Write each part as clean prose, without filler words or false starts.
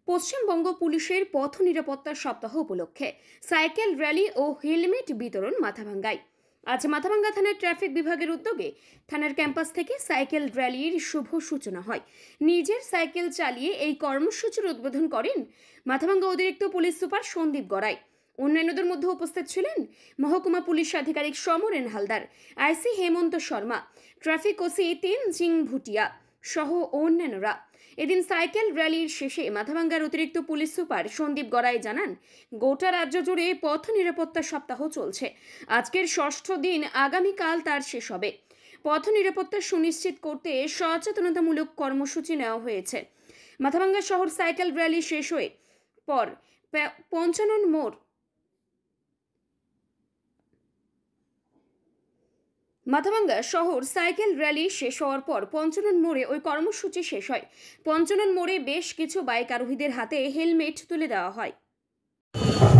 পশ্চিমবঙ্গ পুলিশের পথ নিরাপত্তা সপ্তাহ উপলক্ষে সাইকেল র্যালি ও হেলমেট বিতরণ মাথাভাঙ্গায়। আজ মাথাভাঙ্গা থানার ট্রাফিক বিভাগের উদ্যোগে থানার ক্যাম্পাস থেকে সাইকেল র্যালির শুভ সূচনা হয়। নিজের সাইকেল চালিয়ে এই কর্মসূচির উদ্বোধন করেন মাথাভাঙ্গা অতিরিক্ত পুলিশ সুপার সন্দীপ গড়াই। অন্যান্যদের মধ্যে উপস্থিত ছিলেন মহকুমা পুলিশ আধিকারিক সমরেন হালদার, আইসি হেমন্ত শর্মা, ট্রাফিক ওসি তেনজিং ভুটিয়া সহ অন্যান্যরা। এদিন সাইকেল র্যালির শেষে মাথাভাঙ্গার অতিরিক্ত পুলিশ সুপার সন্দীপ গড়াই জানান, গোটা রাজ্য জুড়ে পথ নিরাপত্তা সপ্তাহ চলছে। আজকের ষষ্ঠ দিন, আগামীকাল তার শেষ হবে। পথ নিরাপত্তা সুনিশ্চিত করতে সচেতনতামূলক কর্মসূচি নেওয়া হয়েছে। মাথাভাঙ্গা শহর সাইকেল র্যালি শেষ হয়ে পর পঞ্চানন মোড় মাথাভাঙ্গা শহর সাইকেল র্যালি শেষ হওয়ার পর পঞ্চানন মোড়ে ওই কর্মসূচি শেষ হয়। পঞ্চানন মোড়ে বেশ কিছু বাইক আরোহীদের হাতে হেলমেট তুলে দেওয়া হয়।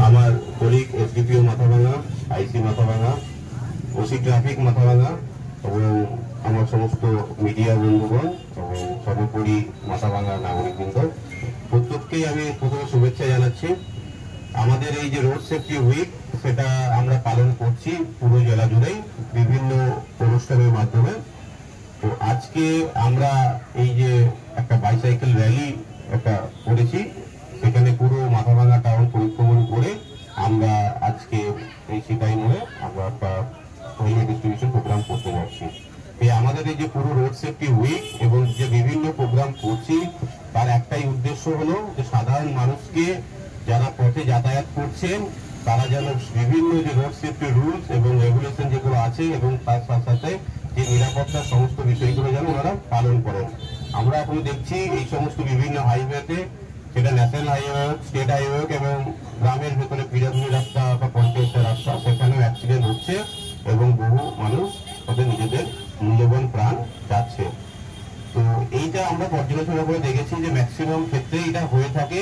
আমার কলিগ এসডিপিও মাথাভাঙ্গা, আইসি মাথাভাঙ্গা, ওসি ট্রাফিক মাথাভাঙ্গা এবং আমার সমস্ত মিডিয়া বন্ধুগণ এবং সর্বোপরি মাথাভাঙ্গা নাগরিকবৃন্দ, প্রত্যেককেই আমি প্রথমে শুভেচ্ছা জানাচ্ছি। আমাদের এই যে রোড সেফটি উইক, সেটা আমরা পালন করছি পুরো জেলা জুড়েই বিভিন্ন অনুষ্ঠানের মাধ্যমে। তো আজকে আমরা এই যে একটা বাইসাইকেল র্যালি একটা করেছি, সেখানে পুরো মাথাভাঙ্গা টাউন পরিক্রমণ করে আমরা আজকে এই সিটাই মোড়ে আমরা একটা হেলমেট ডিস্ট্রিবিউশন প্রোগ্রাম করতে যাচ্ছি। আমাদের এই যে পুরো রোড সেফটি উইক এবং যে বিভিন্ন প্রোগ্রাম করছি, তার একটাই উদ্দেশ্য হলো যে সাধারণ মানুষকে, যারা পথে যাতায়াত করছেন, তারা যেন বিভিন্ন যে রোড সেফটি রুলস এবং রেগুলেশন যেগুলো আছে এবং তার সাথে সাথে যে নিরাপত্তার সমস্ত বিষয়গুলো যেন ওনারা পালন করেন। আমরা এখন দেখছি এই সমস্ত বিভিন্ন হাইওয়েতে, সেটা ন্যাশনাল হাইওয়ে হোক, স্টেট হাইওয়ে হোক এবং গ্রামের ভেতরে পিডাব্লিউডি রাস্তা বা পঞ্চায়েতের রাস্তা, সেখানেও অ্যাক্সিডেন্ট হচ্ছে এবং বহু মানুষ তাদের নিজেদের মূল্যবান প্রাণ যাচ্ছে। তো এইটা আমরা পর্যালোচনা করে দেখেছি যে ম্যাক্সিমাম ক্ষেত্রে এটা হয়ে থাকে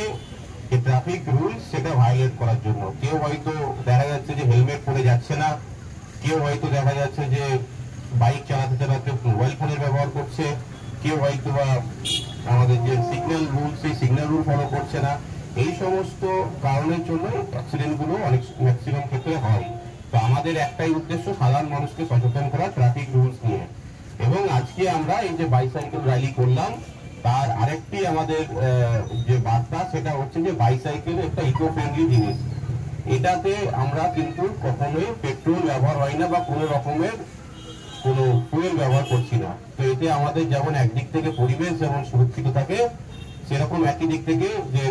যে ট্রাফিক রুলস সেটা ভায়োলেট করার জন্য। কেউ হয়তো দেখা যাচ্ছে যে হেলমেট পরে যাচ্ছে না, কেউ হয়তো দেখা যাচ্ছে যে বাইক চালাতে চালাতে মোবাইল ফোনের ব্যবহার করছে, কেউ হয়তো বা আমাদের যে সিগন্যাল রুল, সেই সিগন্যাল রুল ফলো করছে না। এই সমস্ত কারণের জন্য অ্যাক্সিডেন্টগুলো অনেক ম্যাক্সিমাম ক্ষেত্রে হয়। তো আমাদের একটাই উদ্দেশ্য সাধারণ মানুষকে সচেতন করা ট্রাফিক রুলস নিয়ে। এবং আজকে আমরা এই যে বাইসাইকেল র্যালি করলাম, তার আরেকটি আমাদের যে বার্তা, সেটা হচ্ছে যে বাইসাইকেল একটা ইকো ফ্রেন্ডলি জিনিস। এটাতে আমরা কিন্তু কখনোই পেট্রোল ব্যবহার হয় না বা কোনো রকমের কোনো ফুয়েল ব্যবহার করছি না। তো এতে আমাদের যেমন একদিক থেকে পরিবেশ যেমন সুরক্ষিত থাকে, সেরকম একই দিক থেকে যে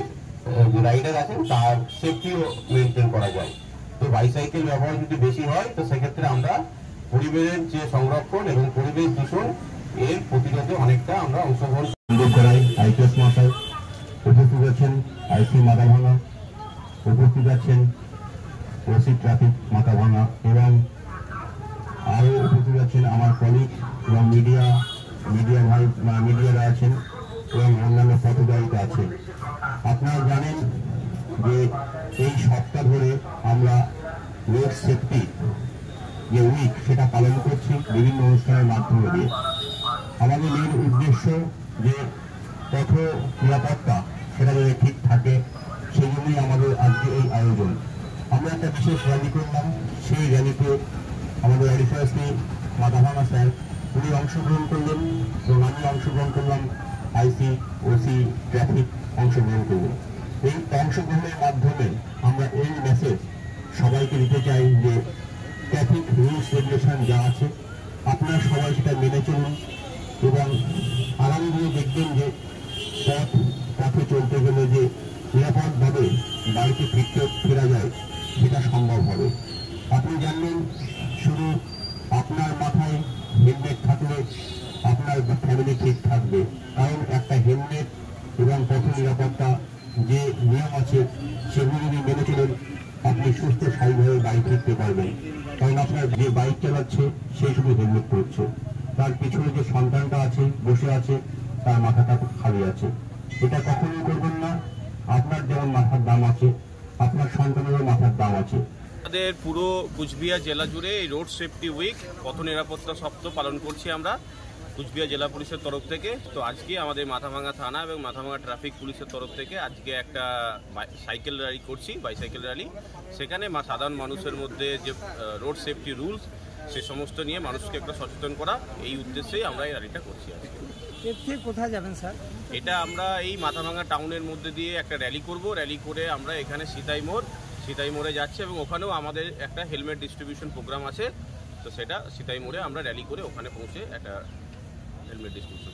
রাইডার আছেন তার সেফটিও মেনটেন করা যায়। তো বাইসাইকেল ব্যবহার যদি বেশি হয়, তো সেক্ষেত্রে আমরা পরিবেশের যে সংরক্ষণ এবং পরিবেশ দূষণ এর প্রতিরোধে অনেকটা আমরা অংশগ্রহণ করাই। আইপিএস মশাই উপস্থিত আছেন, আইসি মাথাভাঙ্গা উপস্থিত আছেন, ওসি ট্রাফিক মাথাভাঙ্গা এবং আরো উপস্থিত আছেন আমার কলিগ এবং মিডিয়ারা আছেন এবং অন্যান্য পথচারীরা আছেন। আপনারা জানেন যে এই সপ্তাহ ধরে আমরা রোড সেফটি যে উইক সেটা পালন করছি বিভিন্ন অনুষ্ঠানের মাধ্যমে দিয়ে। আমাদের মেন উদ্দেশ্য যে পথ নিরাপত্তা সেটা যদি ঠিক থাকে, সেই জন্যই আমাদের আজকে এই আয়োজন। আমরা একটা বিশেষ র্যালি করলাম, সেই র্যালিতে আমাদের অডিশনাসি মাথাভাঙ্গা স্যার উনি অংশগ্রহণ করলেন এবং আমি অংশগ্রহণ করলাম, আইসি ওসি ট্রাফিক অংশগ্রহণ করলেন। এই অংশগ্রহণের মাধ্যমে আমরা এই মেসেজ সবাইকে দিতে চাই যে ট্রাফিক রুলস রেগুলেশন যা আছে আপনারা সবাই সেটা মেনে চলুন এবং আগামী দিনে দেখবেন যে পথে চলতে গেলে যে নিরাপদভাবে বাড়িতে ফেরা যায়, সেটা সম্ভব হবে। আপনি জানবেন, শুধু আপনার মাথায় হেলমেট থাকলে আপনার ফ্যামিলি ঠিক থাকবে, কারণ একটা হেলমেট এবং পথ নিরাপত্তা যে নিয়ম আছে সেগুলো যদি মেনে চলেন, আপনি সুস্থ স্বাভাবিকভাবে বাড়ি ফিরতে পারবেন। কারণ আপনার যে বাইক চালাচ্ছে সেই শুধু হেলমেট পরছে, তার পিছনে যে সন্তানটা আছে বসে আছে, তার মাথাটা খালি আছে। এটা কখনোই করবেন না। আপনার যেমন মাথার দাম আছে, আপনার সন্তানেরও মাথার দাম আছে। আমাদের পুরো কুচবিহার জেলা জুড়ে এই রোড সেফটি উইক পথ নিরাপত্তা সপ্তাহ পালন করছি আমরা। কুচবিহার জেলা পুলিশের তরফ থেকে। তো আজকে আমাদের মাথাভাঙা থানা এবং মাথাভাঙা ট্রাফিক পুলিশের তরফ থেকে আজকে একটা সাইকেল র্যালি করছি, বাইসাইকেল র্যালি। সেখানে সাধারণ মানুষের মধ্যে যে রোড সেফটি রুলস সে সমস্ত নিয়ে মানুষকে একটা সচেতন করা, এই উদ্দেশ্যেই আমরা এই র্যালিটা করছি আজকে। এর থেকে কোথায় যাবেন স্যার? এটা আমরা এই মাথাভাঙা টাউনের মধ্যে দিয়ে একটা র্যালি করব। র্যালি করে আমরা এখানে সীতাই মোড়ে যাচ্ছি এবং ওখানেও আমাদের একটা হেলমেট ডিস্ট্রিবিউশন প্রোগ্রাম আছে। তো সেটা সীতাই মোড়ে আমরা র্যালি করে ওখানে পৌঁছে একটা হেলমেট ডিস্ট্রিবিউশন